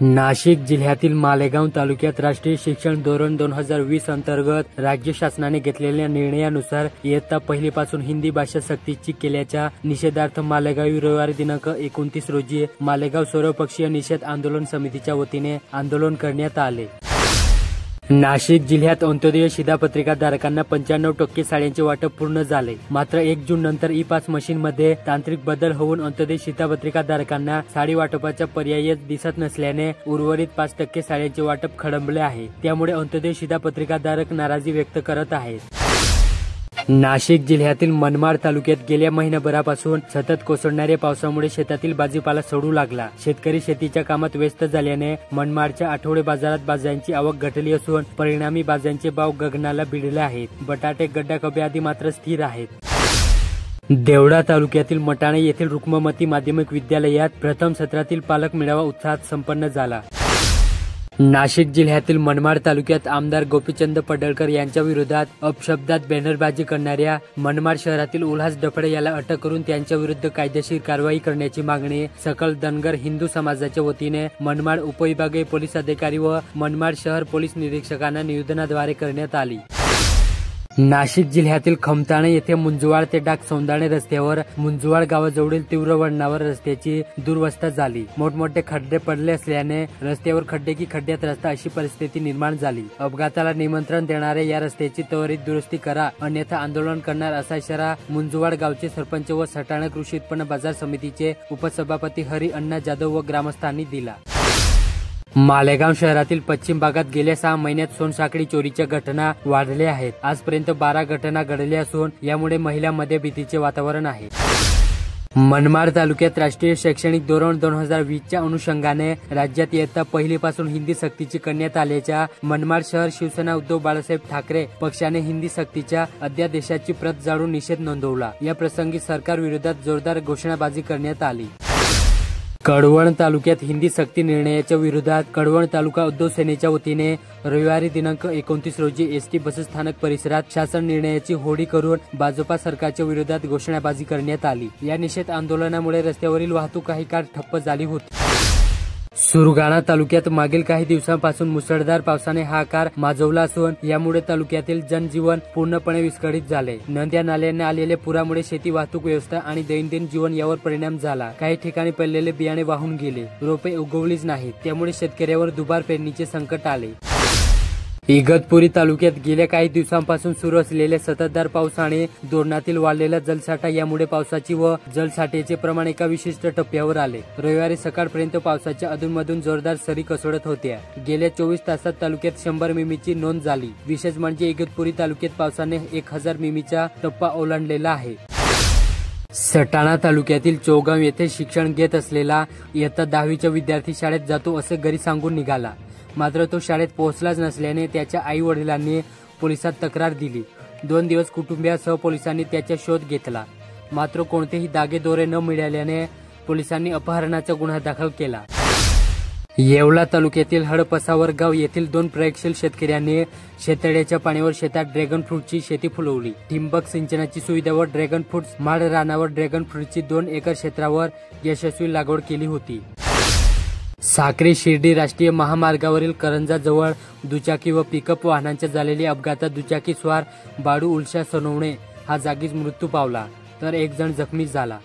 नाशिक जिल्ह्यातील मालेगाव तालुक्यात राष्ट्रीय शिक्षण धोरण 2020 अंतर्गत राज्य शासनाने घेतलेल्या निर्णयानुसार इयत्ता पहिलीपासून हिंदी भाषा सक्तीची केल्याच्या निषेधार्थ मालेगाव रविवारी दिनांक 29 रोजी मालेगाव सर्वपक्षीय निषेध आंदोलन समितीच्या वतीने आंदोलन करण्यात आले। नाशिक जिल्ह्यात अंत्योदय शिधापत्रिका धारकांना 95% साड्यांचे वाटप पूर्ण झाले। मात्र 1 जून नंतर ई-पास मशीन मध्ये तांत्रिक बदल होऊन अंत्योदय शिधापत्रिका धारकांना साडी वाटपाचा पर्यायच दिसत नसल्याने उर्वरित 5% साड्यांचे वाटप खडंबले आहे। त्यामुळे अंत्योदय शिधापत्रिका धारक नाराजी व्यक्त करत आहेत। नाशिक जिल्ह्यातील मनमाड तालुक्यात गेल्या महिनाभरापासून सतत कोसळणाऱ्या पावसामुळे शेतातील भाजीपाला सडू लागला। शेतकरी शेतीच्या कामात व्यस्त झाल्याने मनमाडच्या आठवडे बाजारात भाज्यांची आवक घटली असून परिणामी भाज्यांचे भाव गगनाला भिडले आहेत। बटाटे गड्डा कबे आदी मात्र स्थिर आहेत। देवळा तालुक्यातील मटाणे येथील रुक्ममती माध्यमिक विद्यालयात प्रथम सत्रातील पालक मेळावा उत्साहात संपन्न झाला। नाशिक जिल्ह्यातील मनमाड तालुक्यात आमदार गोपीचंद पडळकर यांच्या विरोधात अपशब्दात बॅनरबाजी करणाऱ्या मनमाड शहरातील उल्हास डफळे याला अटक करून त्यांच्या विरुद्ध कायदेशीर कारवाई करण्याची मागणी सकल धनगर हिंदू समाजाच्या वतीने मनमाड उपविभागीय पोलीस अधिकारी व मनमाड शहर पोलीस निरीक्षकांना निवेदनाद्वारे करण्यात आली। नाशिक जिल्ह्यातील खमताणे येथे मुंजवाड ते डाक सौंदाणे रस्त्यावर मुंजवाड गावाजवळील तीव्र वळणावर रस्त्याची दुरवस्था झाली। मोठमोठे खड्डे पडले असल्याने रस्त्यावर खड्डे की खड्ड्यात रस्ता अशी परिस्थिती निर्माण झाली। अपघाताला निमंत्रण देणाऱ्या या रस्त्याची त्वरित दुरुस्ती करा अन्यथा आंदोलन करणार असा इशारा मुंजवाड गावचे सरपंच व सटाणा कृषी उत्पन्न बाजार समितीचे उपसभापती हरी अण्णा जाधव व ग्रामस्थांनी दिला। मालेगाव शहरातील पश्चिम भागात गेल्या 6 महिन्यात सोनसाखळी चोरीच्या घटना वाढल्या आहेत। आजपर्यंत 12 घटना घडल्या असून यामुळे महिलांमध्ये भीतीचे वातावरण आहे। मनमाड तालुक्यात राष्ट्रीय शैक्षणिक धोरण 2020 च्या अनुषंगाने राज्यात इयत्ता पहिलीपासून हिंदी सक्तीची करण्यात आल्याच्या मनमाड शहर शिवसेना उद्धव बाळासाहेब ठाकरे पक्षाने हिंदी सक्तीच्या अध्यादेशाची प्रत जाळून निषेध नोंदवला। या प्रसंगी सरकार विरोधात जोरदार घोषणाबाजी करण्यात आली। कळवण तालुक्यात हिंदी सक्ती निर्णयाच्या विरोधात कळवण तालुका उद्धव सेनेच्या वतीने रविवारी दिनांक 29 रोजी एसटी बसस्थानक परिसरात शासन निर्णयाची होळी करून भाजपा सरकारच्या विरोधात घोषणाबाजी करण्यात आली। या निषेध आंदोलनामुळे रस्त्यावरील वाहतूक काही काळ ठप्प झाली होती। सुरगाणा तालुक्यात मागील काही दिवसांपासून मुसळधार पावसाने हाहाकार माजवला असून यामुळे तालुक्यातील जनजीवन पूर्णपणे विस्कळीत झाले। नद्या नाल्यांना आलेल्या पुरामुळे शेती वाहतूक व्यवस्था आणि दैनंदिन जीवन यावर परिणाम झाला। काही ठिकाणी पडलेले बियाणे वाहून गेले, रोपे उगवलीच नाहीत, त्यामुळे शेतकऱ्यावर दुबार पेरणीचे संकट आले। इगतपुरी तालुक्यात गेल्या काही दिवसांपासून सुरू असलेल्या संततधार पावसाने धरणातील वाढलेला जलसाठा यामुळे पावसाची व जलसाठ्याचे प्रमाण एका विशिष्ट टप्प्यावर आले। रविवारी सकाळपर्यंत पावसाच्या अधूनमधून जोरदार सरी कोसळत होत्या। गेल्या 24 तासात तालुक्यात 100 मिमीची नोंद झाली। विशेष म्हणजे इगतपुरी तालुक्यात पावसाने 1000 मिमीचा टप्पा ओलांडलेला आहे। सटाणा तालुक्यातील चौगाव येथे शिक्षण घेत असलेला इयत्ता 10वीचा विद्यार्थी शाळेत जातो असे घरी सांगून निघाला। मात्र तो शाळेत पोहोचलाच नसल्याने त्याच्या आई वडिलांनी पोलिसात तक्रार दिली। 2 दिवस कुटुंबियासह पोलिसांनी त्याचा शोध घेतला, मात्र कोणतेही दागेदोरे न मिळाल्याने पोलिसांनी अपहरणाचा गुन्हा दाखल केला। येवला तालुक्यातील हडपसावर गाव येथील 2 प्रयोगशील शेतकऱ्यांनी शेततळ्याच्या पाण्यावर शेतात ड्रॅगन फ्रूटची शेती फुलवली। ठिबक सिंचनाची सुविधावर ड्रॅगन फ्रूट, माड रानावर ड्रॅगन फ्रूटची 2 एकर क्षेत्रावर यशस्वी लागवड केली होती। साक्री शिर्डी राष्ट्रीय महामार्गावरील करंजा जवळ दुचाकी व पिकअप वाहनांच्या झालेल्या अपघातात दुचाकी स्वार बाळू उल्शा सोनवणे हा जागीच मृत्यू पावला, तर 1 जण जखमी झाला।